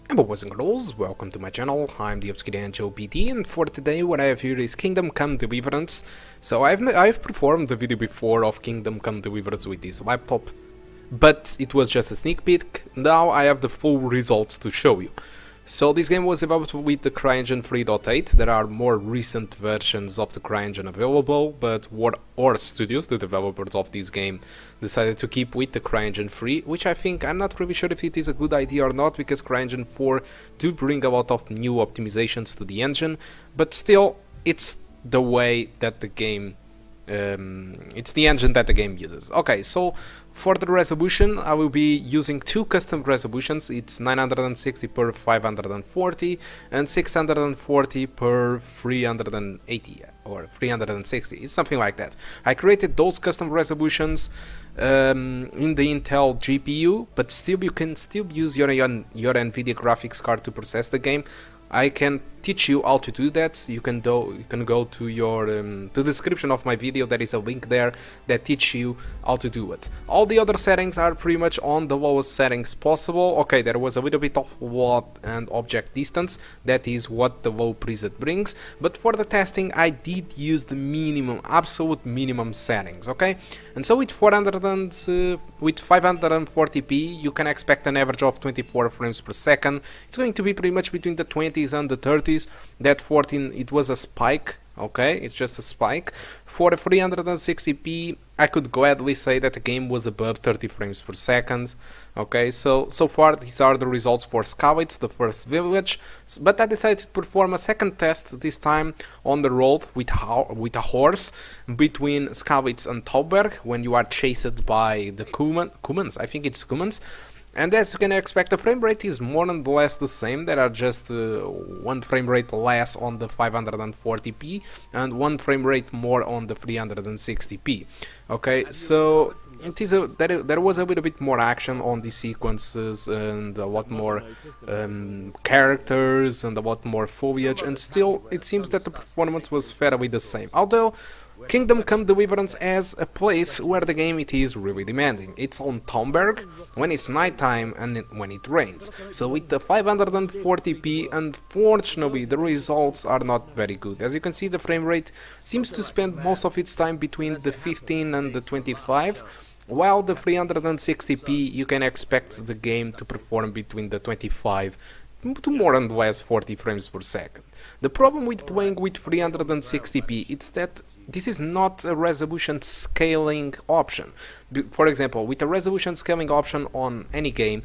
And boys and girls, welcome to my channel. I'm the Obscure Angel BD, and for today what I have here is Kingdom Come Deliverance. So I've performed the video before of Kingdom Come Deliverance with this laptop, but it was just a sneak peek. Now I have the full results to show you. So this game was developed with the CryEngine 3.8. There are more recent versions of the CryEngine available, but War Studios, the developers of this game, decided to keep with the CryEngine 3, which I'm not really sure if it is a good idea or not, because CryEngine 4 do bring a lot of new optimizations to the engine, but still, it's the way that the game it's the engine that the game uses. Okay, so for the resolution, I will be using two custom resolutions. It's 960 per 540 and 640 per 380 or 360. It's something like that. I created those custom resolutions in the Intel GPU, but still you can still use your Nvidia graphics card to process the game. I can teach you how to do that. You can go to your the description of my video. There is a link there that teach you how to do it. All the other settings are pretty much on the lowest settings possible. Okay, there was a little bit of load and object distance. That is what the low preset brings. But for the testing, I did use the minimum, absolute minimum settings. Okay, and so with 540p, you can expect an average of 24 frames per second. It's going to be pretty much between the 20s and the 30s. That 14, it was a spike. Okay, it's just a spike. For the 360p, I could gladly say that the game was above 30 frames per second. Okay, so far these are the results for Skalitz, the first village, but I decided to perform a second test, this time on the road with a horse between Skalitz and Tauberg, when you are chased by the Cumans, I think it's Cumans. And as you can expect, the frame rate is more and less the same. There are just one frame rate less on the 540p and one frame rate more on the 360p. Okay, so it is there was a little bit more action on the sequences and a lot more characters and a lot more foliage, and still it seems that the performance was fairly the same. Although Kingdom Come Deliverance has a place where the game it is really demanding. It's on Tauberg when it's nighttime and when it rains. So with the 540p, unfortunately the results are not very good. As you can see, the frame rate seems to spend most of its time between the 15 and the 25, while the 360p you can expect the game to perform between the 25 to more and less 40 frames per second. The problem with playing with 360p is that this is not a resolution scaling option. For example, with a resolution scaling option on any game,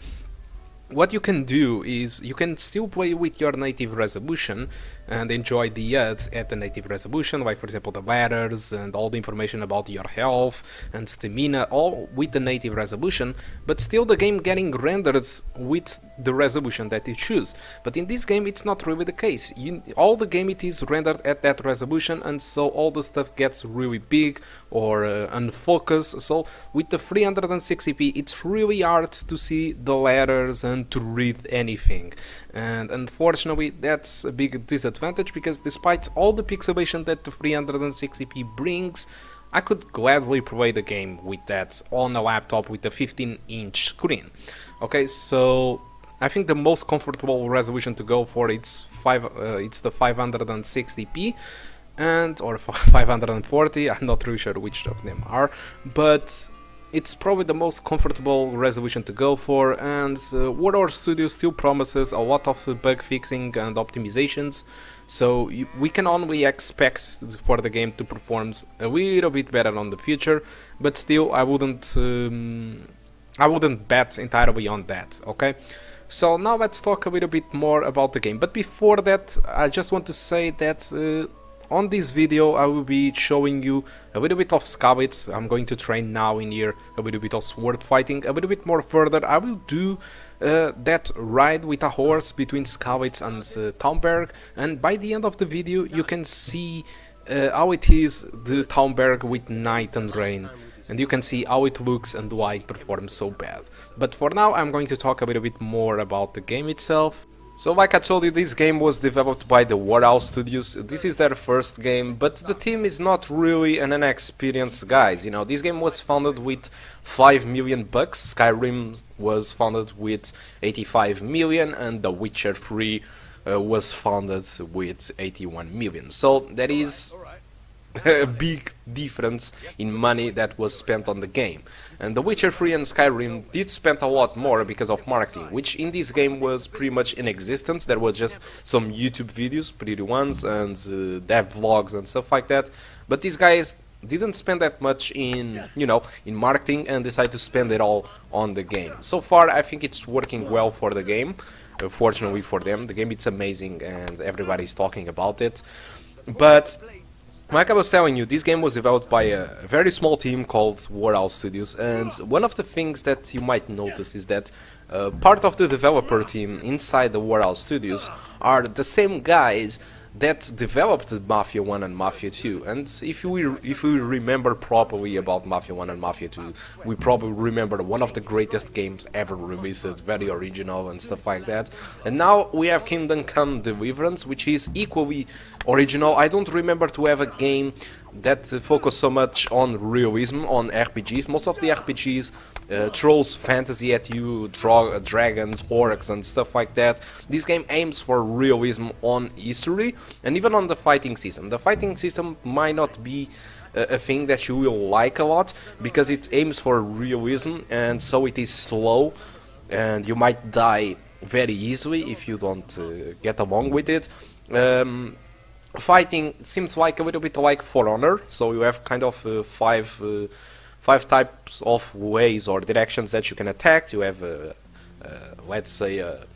what you can do is you can still play with your native resolution and enjoy the HUD at the native resolution, like for example the ladders and all the information about your health and stamina, all with the native resolution, but still the game getting rendered with the resolution that you choose. But in this game it's not really the case. All the game it is rendered at that resolution, and so all the stuff gets really big or unfocused. So with the 360p it's really hard to see the ladders and to read anything, and unfortunately that's a big disadvantage, because despite all the pixelation that the 360p brings, I could gladly play the game with that on a laptop with a 15-inch screen. Okay, so I think the most comfortable resolution to go for it's the 560p or 540. I'm not really sure which of them are, but it's probably the most comfortable resolution to go for, and War Studio still promises a lot of bug fixing and optimizations, so we can only expect for the game to perform a little bit better on the future, but still I wouldn't bet entirely on that. Okay, so now let's talk a little bit more about the game, but before that I just want to say that on this video I will be showing you a little bit of Skalitz. I'm going to train now in here a little bit of sword fighting. A little bit more further I will do that ride with a horse between Skalitz and Tauberg, and by the end of the video you can see how it is the Tauberg with night and rain, and you can see how it looks and why it performs so bad. But for now I'm going to talk a little bit more about the game itself. So like I told you, this game was developed by the Warehouse Studios. This is their first game, but the team is not really an inexperienced guys. You know, this game was founded with 5 million bucks. Skyrim was founded with 85 million, and The Witcher 3 was founded with 81 million. So that is a big difference in money that was spent on the game. And The Witcher 3 and Skyrim did spend a lot more because of marketing, which in this game was pretty much in existence. There was just some YouTube videos, pretty ones, and dev blogs and stuff like that. But these guys didn't spend that much in, you know, in marketing, and decided to spend it all on the game. So far, I think it's working well for the game. Fortunately for them, the game it's amazing and everybody's talking about it. But like I was telling you, this game was developed by a very small team called Warehouse Studios, and one of the things that you might notice is that part of the developer team inside the Warehouse Studios are the same guys that developed Mafia 1 and Mafia 2. And if we remember properly about Mafia 1 and Mafia 2, we probably remember one of the greatest games ever released, very original and stuff like that. And now we have Kingdom Come Deliverance, which is equally original. I don't remember to have a game that focus so much on realism, on RPGs. Most of the RPGs throws fantasy at you, dragons, orcs and stuff like that. This game aims for realism on history and even on the fighting system. The fighting system might not be a thing that you will like a lot because it aims for realism, and so it is slow and you might die very easily if you don't get along with it. Fighting seems like a little bit like For Honor, so you have kind of five types of ways or directions that you can attack. You have let's say a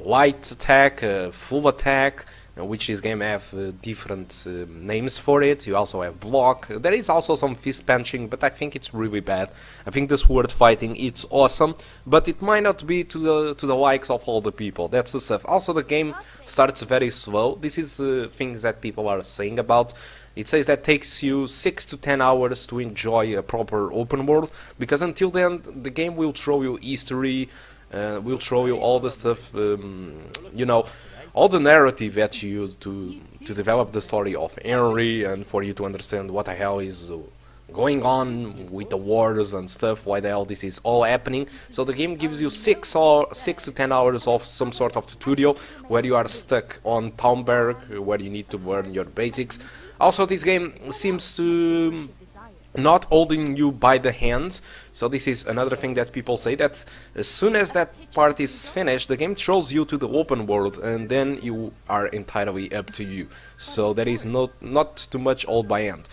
light attack, a full attack, which this game have different names for it. You also have block. There is also some fist punching, but I think it's really bad. I think the sword fighting it's awesome, but it might not be to the likes of all the people. That's the stuff. Also, the game starts very slow. This is things that people are saying about. It says that takes you 6 to 10 hours to enjoy a proper open world, because until then the game will throw you history, will throw you all the stuff, you know, all the narrative that you use to develop the story of Henry, and for you to understand what the hell is going on with the wars and stuff, why the hell this is all happening. So the game gives you 6 to 10 hours of some sort of tutorial where you are stuck on Townberg, where you need to learn your basics. Also, this game seems to not holding you by the hands, so this is another thing that people say, that as soon as that part is finished, the game throws you to the open world, and then you are entirely up to you. So there is not too much hold by hand.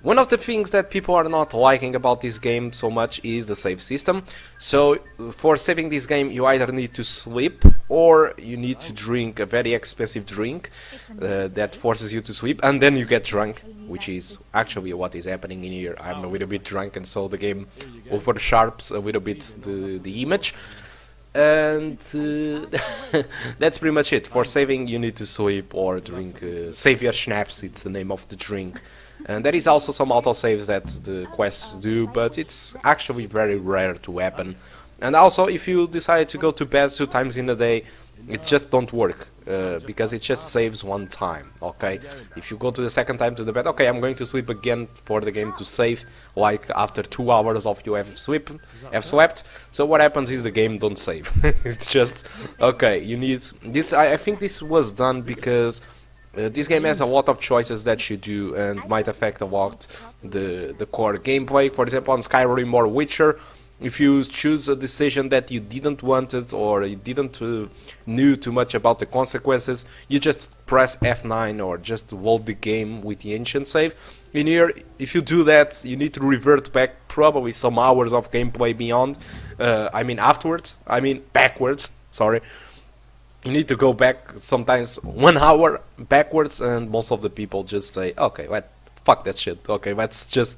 One of the things that people are not liking about this game so much is the save system. So for saving this game, you either need to sleep or you need to drink a very expensive drink that forces you to sleep, and then you get drunk, which is actually what is happening in here. I'm a little bit drunk, and so the game oversharps a little bit the image. And that's pretty much it. For saving, you need to sleep or drink Savior Schnapps, it's the name of the drink. And there is also some autosaves that the quests do, but it's actually very rare to happen. And also, if you decide to go to bed 2 times in a day, it just don't work, because it just saves 1 time, okay? If you go to the second time to the bed, okay, I'm going to sleep again for the game to save, like after 2 hours of you have slept. So what happens is the game don't save. It's just, okay, you need this. I think this was done because this game has a lot of choices that you do and might affect a lot the core gameplay. For example, on Skyrim or Witcher, if you choose a decision that you didn't want it, or you didn't knew too much about the consequences, you just press F9 or just hold the game with the ancient save. In here, if you do that, you need to revert back probably some hours of gameplay beyond, backwards, sorry. You need to go back sometimes 1 hour backwards, and most of the people just say, okay, fuck that shit, okay, let's just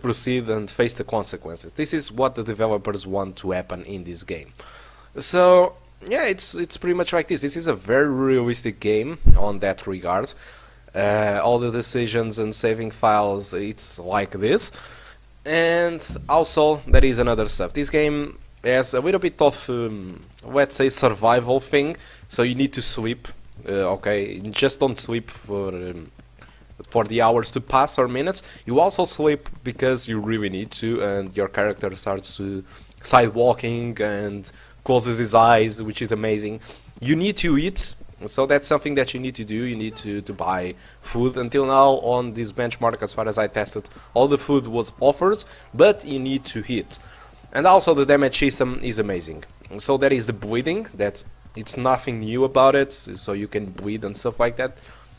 proceed and face the consequences. This is what the developers want to happen in this game. So yeah, it's pretty much like this. This is a very realistic game on that regard. All the decisions and saving files, it's like this. And also there is another stuff. This game has a little bit of, let's say, survival thing. So you need to sleep. Okay, just don't sleep for the hours to pass or minutes. You also sleep because you really need to, and your character starts to side walking and closes his eyes, which is amazing. You need to eat, so that's something that you need to do. You need to buy food. Until now on this benchmark, as far as I tested, all the food was offered, but you need to eat. And also the damage system is amazing. So there is the bleeding, that it's nothing new about it, so you can bleed and stuff like that.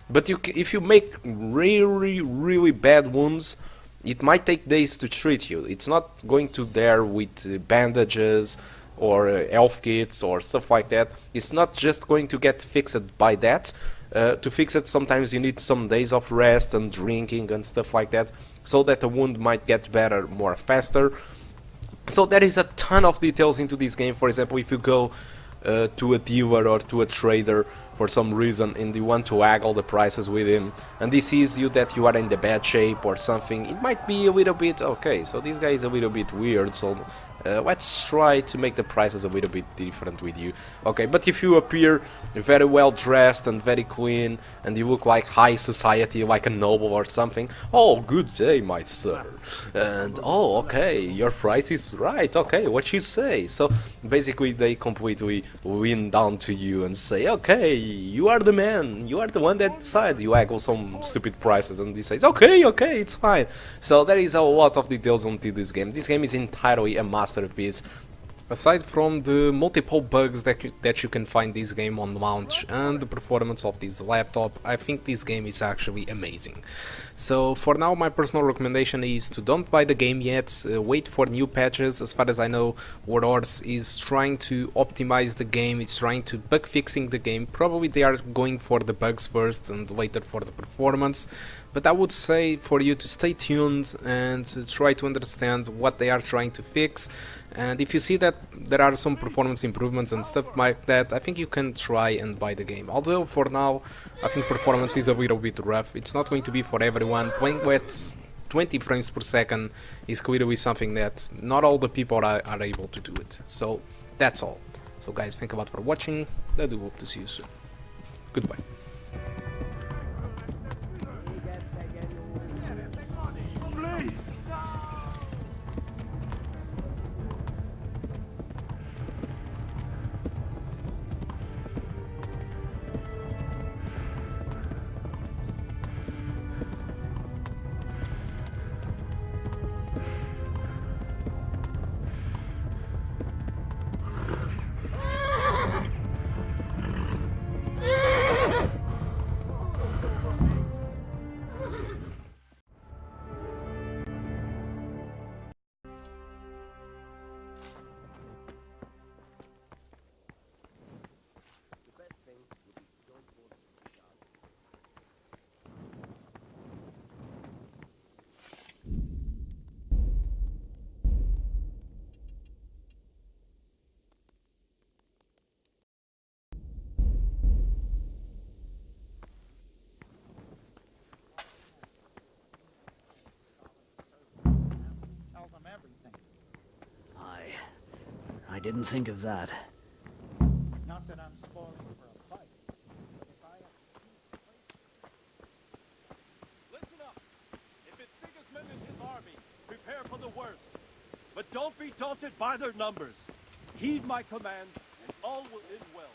But if you make really bad wounds, it might take days to treat you. It's not going to there with bandages or health kits or stuff like that. It's not just going to get fixed by that. To fix it, sometimes you need some days of rest and drinking and stuff like that, so that the wound might get better more faster. So there is a ton of details into this game. For example, if you go to a dealer or to a trader for some reason and you want to haggle the prices with him, and he sees you that you are in the bad shape or something, it might be a little bit, okay, so this guy is a little bit weird, so let's try to make the prices a little bit different with you. Okay, but if you appear very well dressed and very clean and you look like high society, like a noble or something, oh, good day, my sir, and oh, okay, your price is right, okay, what you say. So basically they completely lean down to you and say, okay, you are the man, you are the one that decides. You haggle some stupid prices and he says, okay, it's fine. So there is a lot of details onto this game. This game is entirely a masterpiece. Aside from the multiple bugs that you can find this game on launch and the performance of this laptop, I think this game is actually amazing. So for now, my personal recommendation is to don't buy the game yet, wait for new patches. As far as I know, Warhorse is trying to optimize the game, it's trying to bug fixing the game. Probably they are going for the bugs first and later for the performance. But I would say for you to stay tuned and to try to understand what they are trying to fix. And if you see that there are some performance improvements and stuff like that, I think you can try and buy the game. Although for now, I think performance is a little bit rough. It's not going to be for everyone. Playing with 20 frames per second is clearly something that not all the people are able to do it. So that's all. So guys, thank you a lot for watching. I do hope to see you soon. Goodbye. I didn't think of that. Not that I'm spoiling for a fight, but if I have to Listen up! If it's Sigismund and his army, prepare for the worst. But don't be daunted by their numbers. Heed my commands, and all will end well.